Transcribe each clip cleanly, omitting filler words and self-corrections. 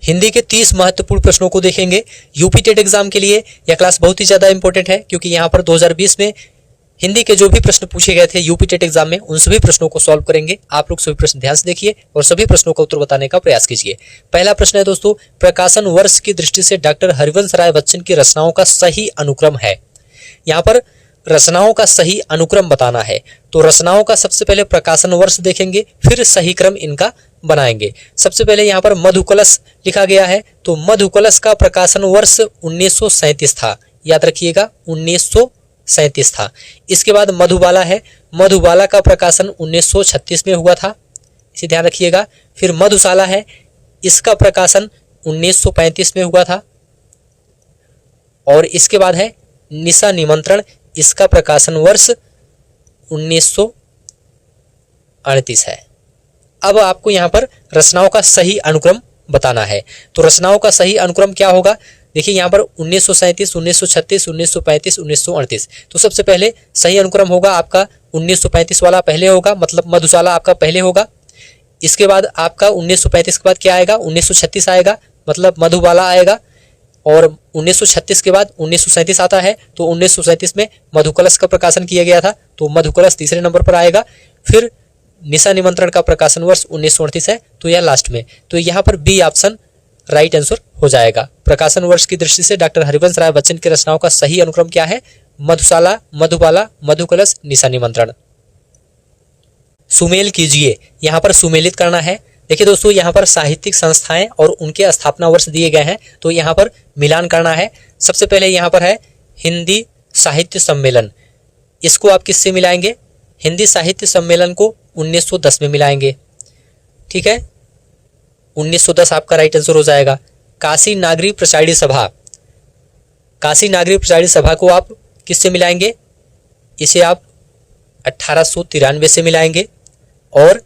हिंदी के 30 महत्वपूर्ण प्रश्नों को देखेंगे। यूपी टेट एग्जाम के लिए यह क्लास बहुत ही ज्यादा इंपॉर्टेंट है, क्योंकि यहाँ पर 2020 में हिंदी के जो भी प्रश्न पूछे गए थे यूपी टेट एग्जाम में, उन सभी प्रश्नों को सॉल्व करेंगे। आप लोग सभी प्रश्न ध्यान से देखिए और सभी प्रश्नों का उत्तर बताने का प्रयास कीजिए। पहला प्रश्न है दोस्तों, प्रकाशन वर्ष की दृष्टि से डॉक्टर हरिवंश राय बच्चन की रचनाओं का सही अनुक्रम है। यहाँ पर रचनाओं का सही अनुक्रम बताना है, तो रचनाओं का सबसे पहले प्रकाशन वर्ष देखेंगे, फिर सही क्रम इनका बनाएंगे। सबसे पहले यहाँ पर मधुकलश लिखा गया है, तो मधुकलश का प्रकाशन वर्ष 1937 था, याद रखिएगा 1937 था। इसके बाद मधुबाला है, मधुबाला का प्रकाशन 1936 में हुआ था, इसे ध्यान रखिएगा। फिर मधुशाला है, इसका प्रकाशन 1935 में हुआ था। और इसके बाद है निशा निमंत्रण, इसका प्रकाशन वर्ष 1938 है। अब आपको यहाँ पर रचनाओं का सही अनुक्रम बताना है, तो रचनाओं का सही अनुक्रम क्या होगा? देखिए यहाँ पर 1937, 1936, 1935, 1938, तो सबसे पहले सही अनुक्रम होगा आपका 1935 वाला पहले होगा, मतलब मधुशाला आपका पहले होगा। इसके बाद आपका 1935 के बाद क्या आएगा? 1936 आएगा, मतलब मधुबाला आएगा। और 1936 के बाद 1937 आता है, तो 1937 में मधुकलश का प्रकाशन किया गया था, तो मधुकलश तीसरे नंबर पर आएगा। फिर निशा निमंत्रण का प्रकाशन वर्ष 1938 है, तो यह लास्ट में। तो यहाँ पर बी ऑप्शन राइट आंसर हो जाएगा। प्रकाशन वर्ष की दृष्टि से डॉक्टर हरिवंश राय बच्चन की रचनाओं का सही अनुक्रम क्या है? मधुशाला, मधुबाला, मधुकलश, निशा निमंत्रण। सुमेल कीजिए, यहाँ पर सुमेलित करना है। देखिए दोस्तों, यहाँ पर साहित्यिक संस्थाएं और उनके स्थापना वर्ष दिए गए हैं, तो यहाँ पर मिलान करना है। सबसे पहले यहाँ पर है हिंदी साहित्य सम्मेलन, इसको आप किससे मिलाएंगे? हिंदी साहित्य सम्मेलन को 1910 में मिलाएंगे, ठीक है, 1910 आपका राइट आंसर हो जाएगा। काशी नागरी प्रचारिणी सभा, काशी नागरी प्रचारिणी सभा को आप किससे मिलाएंगे? इसे आप 1893 से मिलाएंगे। और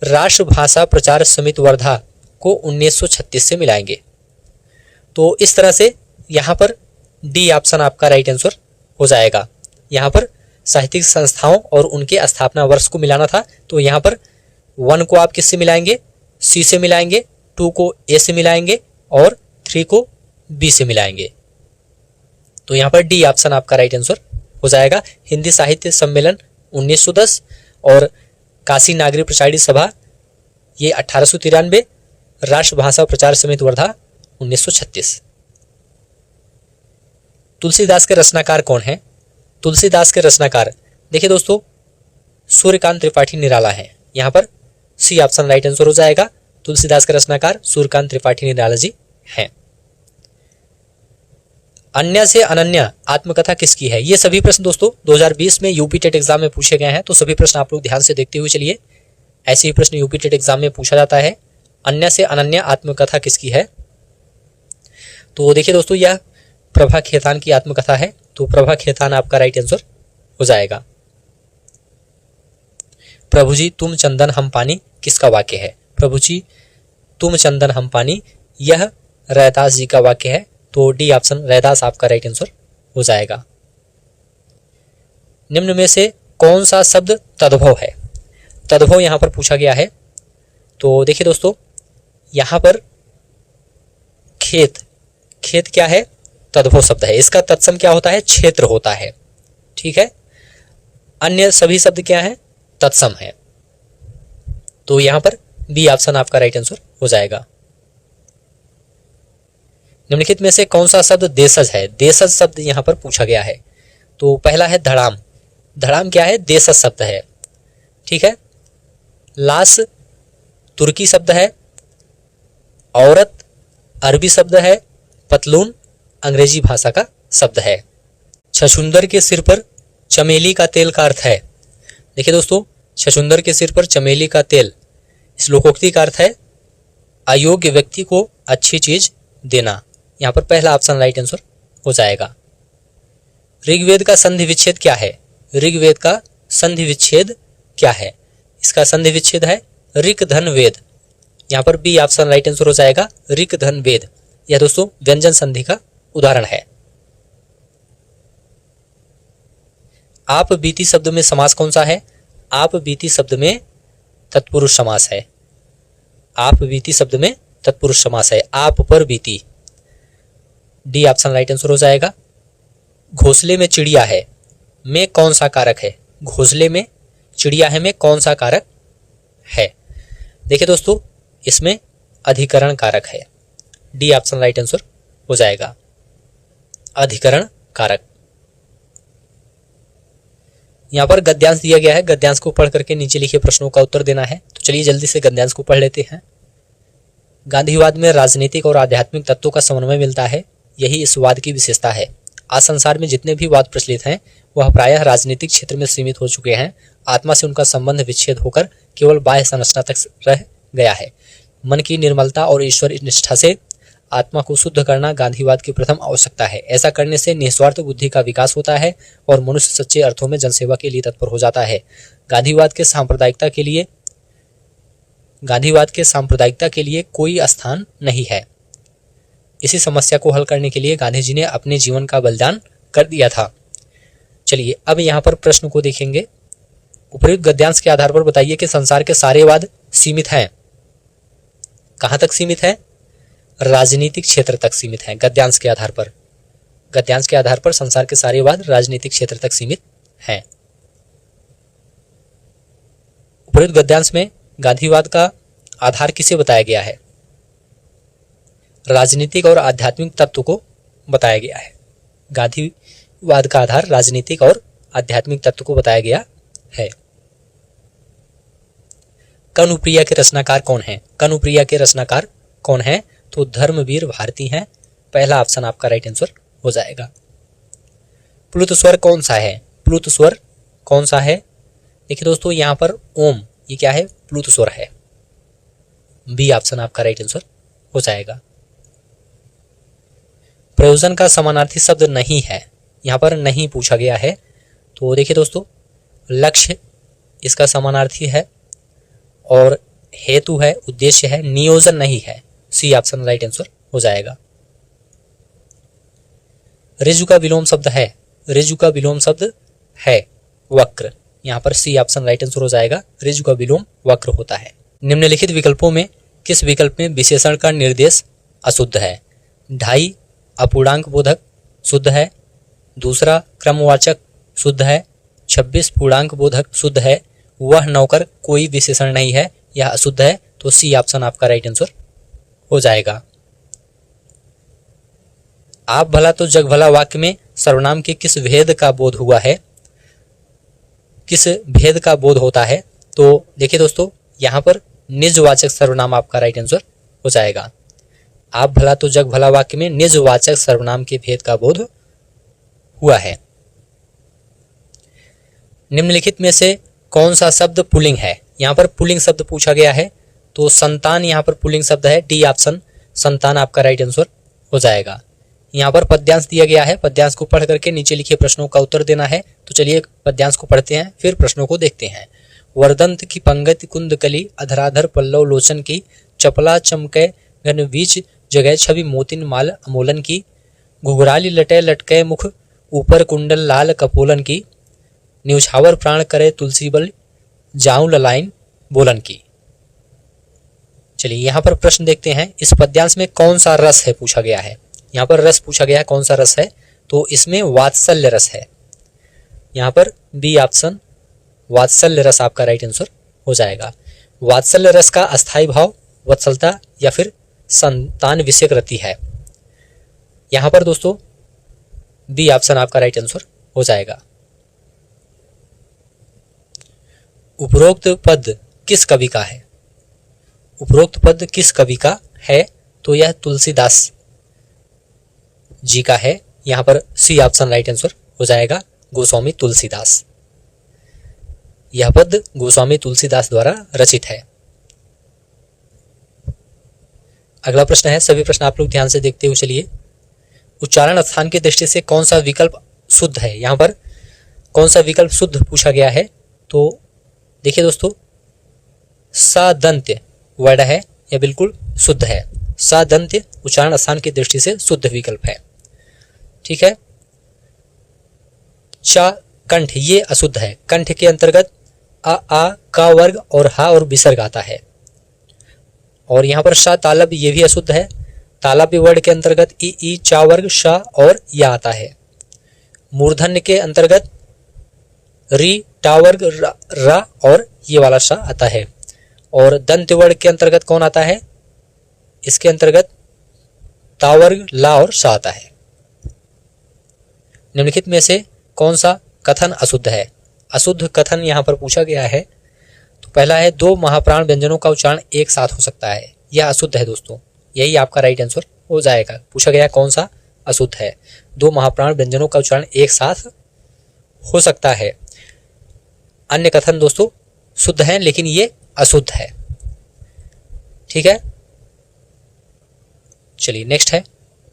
राष्ट्रभाषा प्रचार समिति वर्धा को 1936 से मिलाएंगे। तो इस तरह से यहाँ पर डी ऑप्शन आपका राइट आंसर हो जाएगा। यहाँ पर साहित्यिक संस्थाओं और उनके स्थापना वर्ष को मिलाना था, तो यहाँ पर 1 को आप किससे मिलाएंगे? सी से मिलाएंगे, 2 को ए से मिलाएंगे और 3 को बी से मिलाएंगे। तो यहाँ पर डी ऑप्शन आपका राइट आंसर हो जाएगा। हिंदी साहित्य सम्मेलन 1910 और काशी नागरी प्रचारिणी सभा ये 1893, राष्ट्रभाषा प्रचार समिति वर्धा 1936। तुलसीदास के रचनाकार कौन है? तुलसीदास के रचनाकार देखिए दोस्तों, सूर्यकांत त्रिपाठी निराला है, यहाँ पर सी ऑप्शन राइट आंसर हो जाएगा। तुलसीदास के रचनाकार सूर्यकांत त्रिपाठी निराला जी हैं। अन्य से अनन्या आत्मकथा किसकी है? ये सभी प्रश्न दोस्तों 2020 में यूपी टेट एग्जाम में पूछे गए हैं, तो सभी प्रश्न आप लोग ध्यान से देखते हुए चलिए। ऐसे ही प्रश्न यूपी टेट एग्जाम में पूछा जाता है। अन्य से अनन्या आत्मकथा किसकी है? तो देखिए दोस्तों, यह प्रभा खेतान की आत्मकथा है, तो प्रभा खेतान आपका राइट आंसर हो जाएगा। प्रभु जी तुम चंदन हम पानी किसका वाक्य है? प्रभु जी तुम चंदन हम पानी, यह रैदास जी का वाक्य है, तो डी ऑप्शन रैदास आपका राइट आंसर हो जाएगा। निम्न में से कौन सा शब्द तद्भव है? तद्भव यहां पर पूछा गया है, तो देखिए दोस्तों, यहां पर खेत, खेत क्या है? तद्भव शब्द है। इसका तत्सम क्या होता है? क्षेत्र होता है, ठीक है। अन्य सभी शब्द क्या है? तत्सम है, तो यहां पर बी ऑप्शन आपका राइट आंसर हो जाएगा। निम्नलिखित में से कौन सा शब्द देशज है? देशज शब्द यहां पर पूछा गया है, तो पहला है धड़ाम, धड़ाम क्या है? देशज शब्द है, ठीक है। लाश तुर्की शब्द है, औरत अरबी शब्द है, पतलून अंग्रेजी भाषा का शब्द है। छछूंदर के सिर पर चमेली का तेल का अर्थ है? देखिए दोस्तों, छछूंदर के सिर पर चमेली का तेल, इस लोकोक्ति का अर्थ है अयोग्य व्यक्ति को अच्छी चीज देना। यहाँ पर पहला ऑप्शन राइट आंसर हो जाएगा। ऋग्वेद का संधि विच्छेद क्या है? ऋग्वेद का संधि विच्छेद क्या है? इसका संधि विच्छेद है ऋक धन वेद, यहाँ पर बी ऑप्शन राइट आंसर हो जाएगा, ऋक धन वेद। यह दोस्तों व्यंजन संधि का उदाहरण है। आप बीती शब्द में समास कौन सा है? आप बीती शब्द में तत्पुरुष समास है। आप बीती शब्द में तत्पुरुष समास है, आप पर बीती। डी ऑप्शन राइट आंसर हो जाएगा। घोंसले में चिड़िया है में कौन सा कारक है? घोंसले में चिड़िया है में कौन सा कारक है? देखिए दोस्तों, इसमें अधिकरण कारक है। डी ऑप्शन राइट आंसर हो जाएगा, अधिकरण कारक। यहां पर गद्यांश दिया गया है, गद्यांश को पढ़ करके नीचे लिखे प्रश्नों का उत्तर देना है। तो चलिए जल्दी से गद्यांश को पढ़ लेते हैं। गांधीवाद में राजनीतिक और आध्यात्मिक तत्वों का समन्वय मिलता है, यही इस वाद की विशेषता है। आज संसार में जितने भी वाद प्रचलित हैं वह प्रायः राजनीतिक क्षेत्र में सीमित हो चुके हैं। आत्मा से उनका संबंध विच्छेद होकर केवल बाह्य संरचना तक रह गया है। मन की निर्मलता और ईश्वर निष्ठा से आत्मा को शुद्ध करना गांधीवाद की प्रथम आवश्यकता है। ऐसा करने से निस्वार्थ बुद्धि का विकास होता है और मनुष्य सच्चे अर्थों में जनसेवा के लिए तत्पर हो जाता है। गांधीवाद के सांप्रदायिकता के लिए कोई स्थान नहीं है। इसी समस्या को हल करने के लिए गांधी जी ने अपने जीवन का बलिदान कर दिया था। चलिए अब यहाँ पर प्रश्न को देखेंगे। उपर्युक्त गद्यांश के आधार पर बताइए कि संसार के सारे वाद सीमित हैं। कहां तक सीमित है? राजनीतिक क्षेत्र तक सीमित है। गद्यांश के आधार पर संसार के सारे वाद राजनीतिक क्षेत्र तक सीमित हैं। उपर्युक्त गद्यांश में गांधीवाद का आधार किसे बताया गया है? राजनीतिक और आध्यात्मिक तत्व को बताया गया है। गांधीवाद का आधार राजनीतिक और आध्यात्मिक तत्व को बताया गया है। कनुप्रिया के रचनाकार कौन है? कनुप्रिया के रचनाकार कौन है? तो धर्मवीर भारती हैं। पहला ऑप्शन आपका राइट आंसर हो जाएगा। प्लुत स्वर कौन सा है? प्लुत स्वर कौन सा है? देखिए दोस्तों, यहां पर ओम, ये क्या है? प्लुत स्वर है। बी ऑप्शन आपका राइट आंसर हो जाएगा। प्रयोजन का समानार्थी शब्द नहीं है, यहां पर नहीं पूछा गया है। तो देखिए दोस्तों, लक्ष्य इसका समानार्थी है और हेतु है, उद्देश्य है, नियोजन नहीं है। सी ऑप्शन राइट आंसर हो जाएगा। ऋजु का विलोम शब्द है, ऋजु का विलोम शब्द है वक्र। यहां पर सी ऑप्शन राइट आंसर हो जाएगा। ऋजु का विलोम वक्र होता है। निम्नलिखित विकल्पों में किस विकल्प में विशेषण का निर्देश अशुद्ध है? ढाई अपूर्णांक बोधक शुद्ध है, दूसरा क्रमवाचक शुद्ध है, 26 पूर्णांक बोधक शुद्ध है, वह नौकर कोई विशेषण नहीं है, यह अशुद्ध है। तो सी ऑप्शन आपका राइट आंसर हो जाएगा। आप भला तो जग भला वाक्य में सर्वनाम के किस भेद का बोध हुआ है? किस भेद का बोध होता है? तो देखिए दोस्तों, यहां पर निजवाचक सर्वनाम आपका राइट आंसर हो जाएगा। आप भला तो जग भला वाक्य में निजवाचक सर्वनाम के भेद का बोध हुआ है। निम्नलिखित में से कौन सा शब्द पुल्लिंग है? यहां पर पुल्लिंग शब्द पूछा गया है, तो संतान यहां पर पुल्लिंग शब्द है। डी ऑप्शन संतान आपका राइट आंसर हो जाएगा। यहां पर पद्यांश दिया गया है, पद्यांश को पढ़ करके नीचे लिखे प्रश्नों का उत्तर देना है। तो चलिए पद्यांश को पढ़ते हैं, फिर प्रश्नों को देखते हैं। वर्दंत की पंगति कुंद कली, अधराधर पल्लव लोचन की, चपला चमके घन बीच जगह छवि मोतिन माल अमोलन की, घुघराली लटे लटके मुख ऊपर कुंडल लाल कपोलन की, न्यौछावर प्राण करे तुलसी बल जाऊं ललाइन बोलन की। चलिए यहां पर प्रश्न देखते हैं। इस पद्यांश में कौन सा रस है पूछा गया है? यहां पर रस पूछा गया है, कौन सा रस है? तो इसमें वात्सल्य रस है। यहां पर बी ऑप्शन वात्सल्य रस आपका राइट आंसर हो जाएगा। वात्सल्य रस का अस्थायी भाव वत्सलता या फिर संतान विषयक रति है। यहां पर दोस्तों बी ऑप्शन आपका राइट आंसर हो जाएगा। उपरोक्त पद किस कवि का है? उपरोक्त पद किस कवि का है? तो यह तुलसीदास जी का है। यहां पर सी ऑप्शन राइट आंसर हो जाएगा, गोस्वामी तुलसीदास। यह पद गोस्वामी तुलसीदास द्वारा रचित है। अगला प्रश्न है, सभी प्रश्न आप लोग ध्यान से देखते हुए चलिए। उच्चारण स्थान की दृष्टि से कौन सा विकल्प शुद्ध है? यहां पर कौन सा विकल्प शुद्ध पूछा गया है? तो देखिए दोस्तों, सादंत्य वर्ड है, यह बिल्कुल शुद्ध है। सादंत्य उच्चारण स्थान की दृष्टि से शुद्ध विकल्प है। ठीक है। चा कंठ ये अशुद्ध है। कंठ के अंतर्गत आ का वर्ग और हा और विसर्ग आता है। और यहाँ पर श तालब ये भी अशुद्ध है। तालव्य वर्ण के अंतर्गत ई चा वर्ग श और या आता है। मूर्धन्य के अंतर्गत री टा वर्ग रा और ये वाला श आता है। और दंत वर्ण के अंतर्गत कौन आता है? इसके अंतर्गत ता वर्ग ला और श आता है। निम्नलिखित में से कौन सा कथन अशुद्ध है? अशुद्ध कथन यहाँ पर पूछा गया है। तो पहला है दो महाप्राण व्यंजनों का उच्चारण एक साथ हो सकता है। यह अशुद्ध है दोस्तों, यही आपका राइट आंसर हो जाएगा। पूछा गया कौन सा अशुद्ध है? दो महाप्राण व्यंजनों का उच्चारण एक साथ हो सकता है। अन्य कथन दोस्तों शुद्ध हैं लेकिन ये अशुद्ध है। ठीक है, चलिए नेक्स्ट है,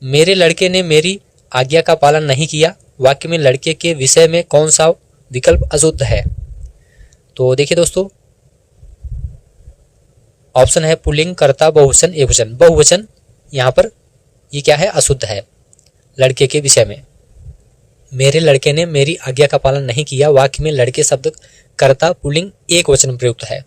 मेरे लड़के ने मेरी आज्ञा का पालन नहीं किया। वाक्य में लड़के के विषय में कौन सा विकल्प अशुद्ध है? तो देखिए दोस्तों, ऑप्शन है पुल्लिंग, कर्ता, बहुवचन, एकवचन। बहुवचन यहाँ पर ये क्या है? अशुद्ध है। लड़के के विषय में मेरे लड़के ने मेरी आज्ञा का पालन नहीं किया, वाक्य में लड़के शब्द कर्ता पुल्लिंग एक वचन प्रयुक्त है।